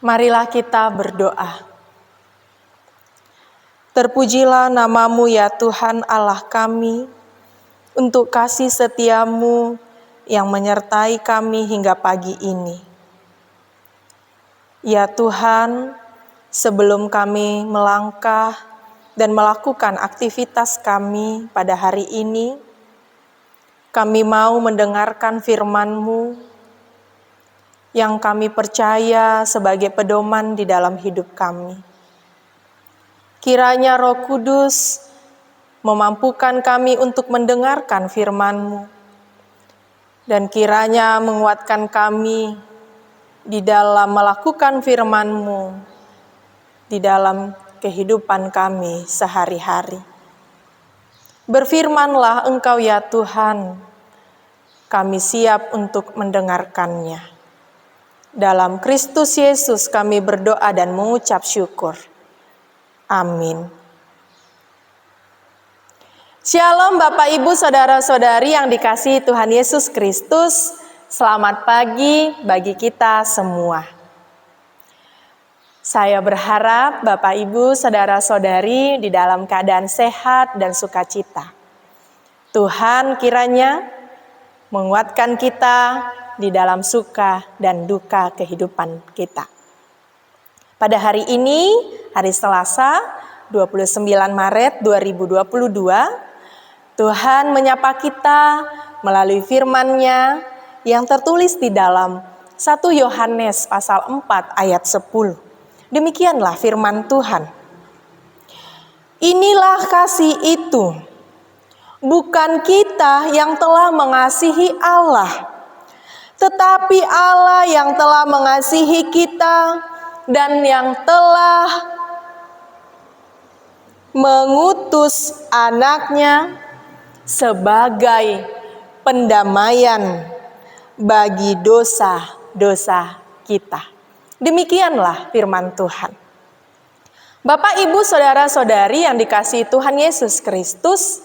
Marilah kita berdoa. Terpujilah nama-Mu ya Tuhan Allah kami, untuk kasih setia-Mu yang menyertai kami hingga pagi ini. Ya Tuhan, sebelum kami melangkah dan melakukan aktivitas kami pada hari ini, kami mau mendengarkan firman-Mu yang kami percaya sebagai pedoman di dalam hidup kami. Kiranya Roh Kudus memampukan kami untuk mendengarkan firman-Mu, dan kiranya menguatkan kami di dalam melakukan firman-Mu di dalam kehidupan kami sehari-hari. Berfirmanlah Engkau ya Tuhan, kami siap untuk mendengarkannya. Dalam Kristus Yesus kami berdoa dan mengucap syukur. Amin. Shalom Bapak Ibu Saudara-saudari yang dikasihi Tuhan Yesus Kristus. Selamat pagi bagi kita semua. Saya berharap Bapak Ibu Saudara-saudari di dalam keadaan sehat dan sukacita. Tuhan kiranya menguatkan kita di dalam suka dan duka kehidupan kita. Pada hari ini, hari Selasa, 29 Maret 2022, Tuhan menyapa kita melalui firman-Nya yang tertulis di dalam 1 Yohanes pasal 4 ayat 10. Demikianlah firman Tuhan. Inilah kasih itu, bukan kita yang telah mengasihi Allah, tetapi Allah yang telah mengasihi kita dan yang telah mengutus anaknya sebagai pendamaian bagi dosa-dosa kita. Demikianlah firman Tuhan. Bapak, Ibu, Saudara-saudari yang dikasihi Tuhan Yesus Kristus,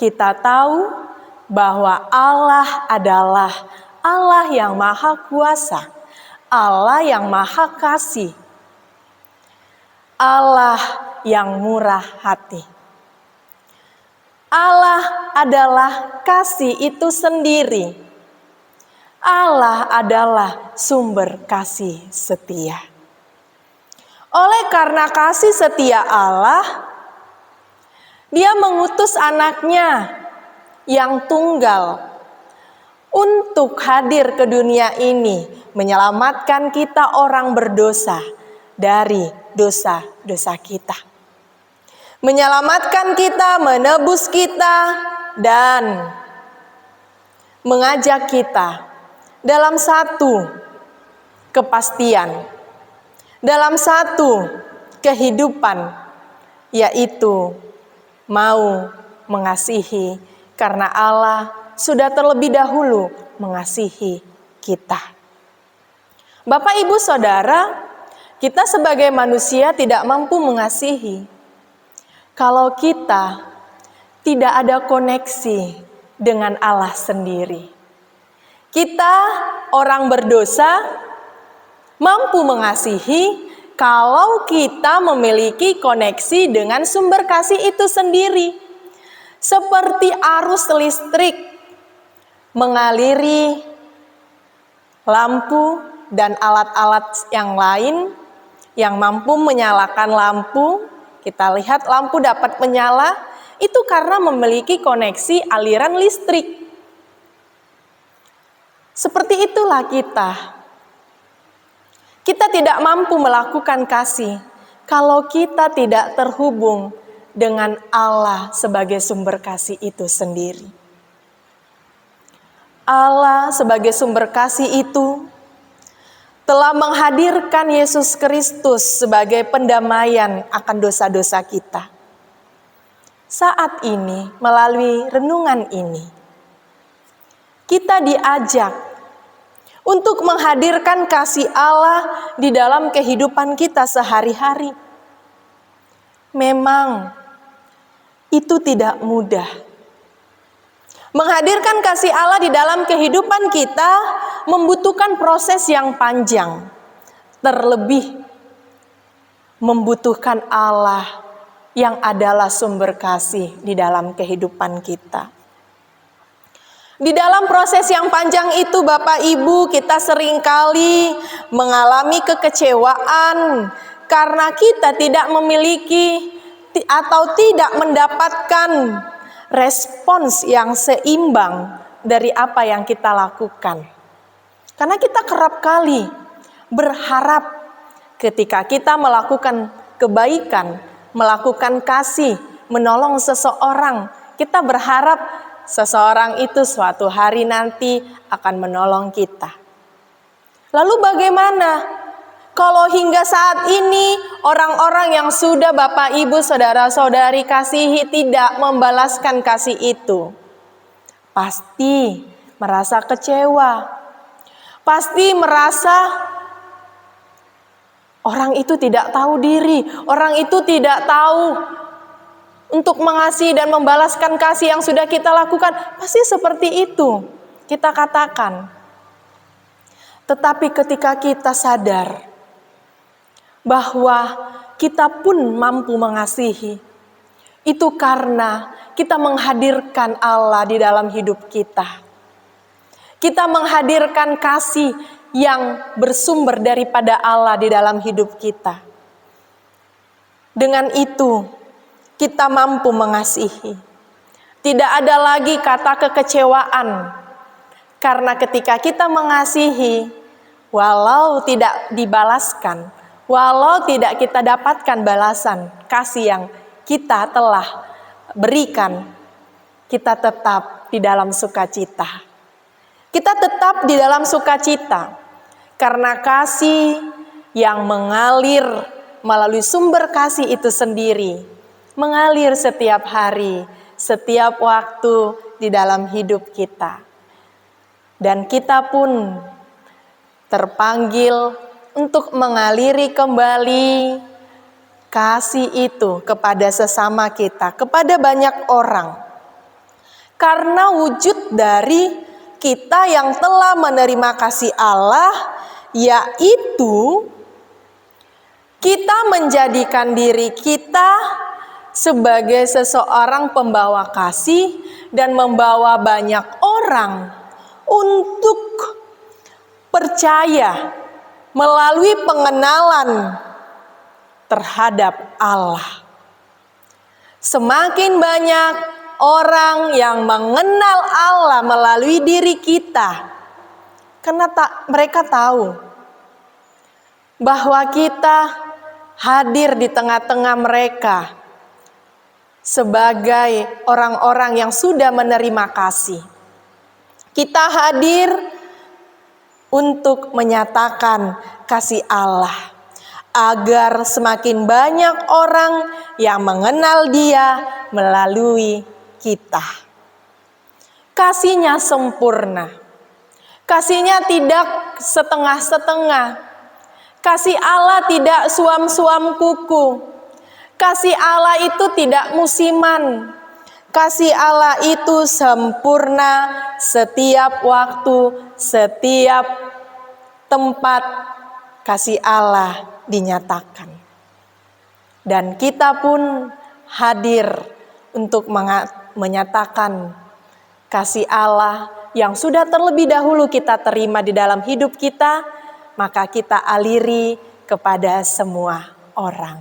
kita tahu bahwa Allah adalah Allah yang maha kuasa, Allah yang maha kasih, Allah yang murah hati. Allah adalah kasih itu sendiri. Allah adalah sumber kasih setia. Oleh karena kasih setia Allah, Dia mengutus anaknya yang tunggal untuk hadir ke dunia ini, menyelamatkan kita orang berdosa dari dosa-dosa kita. Menyelamatkan kita, menebus kita, dan mengajak kita dalam satu kepastian, dalam satu kehidupan, yaitu mau mengasihi karena Allah sudah terlebih dahulu mengasihi kita. Bapak, Ibu, Saudara, kita sebagai manusia tidak mampu mengasihi kalau kita tidak ada koneksi dengan Allah sendiri. Kita orang berdosa mampu mengasihi kalau kita memiliki koneksi dengan sumber kasih itu sendiri. Seperti arus listrik mengaliri lampu dan alat-alat yang lain yang mampu menyalakan lampu. Kita lihat lampu dapat menyala, itu karena memiliki koneksi aliran listrik. Seperti itulah kita. Kita tidak mampu melakukan kasih kalau kita tidak terhubung dengan Allah sebagai sumber kasih itu sendiri. Allah sebagai sumber kasih itu telah menghadirkan Yesus Kristus sebagai pendamaian akan dosa-dosa kita. Saat ini, melalui renungan ini, kita diajak untuk menghadirkan kasih Allah di dalam kehidupan kita sehari-hari. Memang itu tidak mudah. Menghadirkan kasih Allah di dalam kehidupan kita membutuhkan proses yang panjang. Terlebih membutuhkan Allah yang adalah sumber kasih di dalam kehidupan kita. Di dalam proses yang panjang itu, Bapak Ibu, kita seringkali mengalami kekecewaan karena kita tidak memiliki atau tidak mendapatkan respons yang seimbang dari apa yang kita lakukan. Karena kita kerap kali berharap ketika kita melakukan kebaikan, melakukan kasih, menolong seseorang, kita berharap seseorang itu suatu hari nanti akan menolong kita. Lalu bagaimana kalau hingga saat ini orang-orang yang sudah Bapak, Ibu, Saudara-saudari kasihi tidak membalaskan kasih itu? Pasti merasa kecewa. Pasti merasa orang itu tidak tahu diri, orang itu tidak tahu untuk mengasihi dan membalaskan kasih yang sudah kita lakukan. Pasti seperti itu kita katakan. Tetapi ketika kita sadar bahwa kita pun mampu mengasihi, itu karena kita menghadirkan Allah di dalam hidup kita. Kita menghadirkan kasih yang bersumber daripada Allah di dalam hidup kita. Dengan itu, kita mampu mengasihi. Tidak ada lagi kata kekecewaan. Karena ketika kita mengasihi, walau tidak dibalaskan, walau tidak kita dapatkan balasan kasih yang kita telah berikan, kita tetap di dalam sukacita. Kita tetap di dalam sukacita. Karena kasih yang mengalir melalui sumber kasih itu sendiri, mengalir setiap hari, setiap waktu di dalam hidup kita. Dan kita pun terpanggil untuk mengaliri kembali kasih itu kepada sesama kita, kepada banyak orang. Karena wujud dari kita yang telah menerima kasih Allah, yaitu kita menjadikan diri kita sebagai seseorang pembawa kasih dan membawa banyak orang untuk percaya melalui pengenalan terhadap Allah. Semakin banyak orang yang mengenal Allah melalui diri kita, karena mereka tahu bahwa kita hadir di tengah-tengah mereka sebagai orang-orang yang sudah menerima kasih. Kita hadir untuk menyatakan kasih Allah, agar semakin banyak orang yang mengenal Dia melalui kita. Kasih-Nya sempurna. Kasih-Nya tidak setengah-setengah. Kasih Allah tidak suam-suam kuku. Kasih Allah itu tidak musiman. Kasih Allah itu sempurna setiap waktu, setiap tempat. Kasih Allah dinyatakan. Dan kita pun hadir untuk menyatakan kasih Allah yang sudah terlebih dahulu kita terima di dalam hidup kita, maka kita aliri kepada semua orang.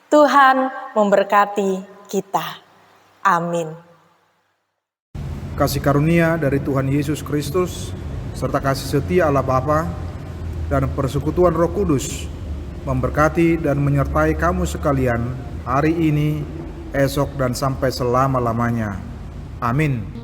Tuhan memberkati kita. Amin. Kasih karunia dari Tuhan Yesus Kristus, serta kasih setia Allah Bapa, dan persekutuan Roh Kudus, memberkati dan menyertai kamu sekalian hari ini, esok, dan sampai selama-lamanya. Amin.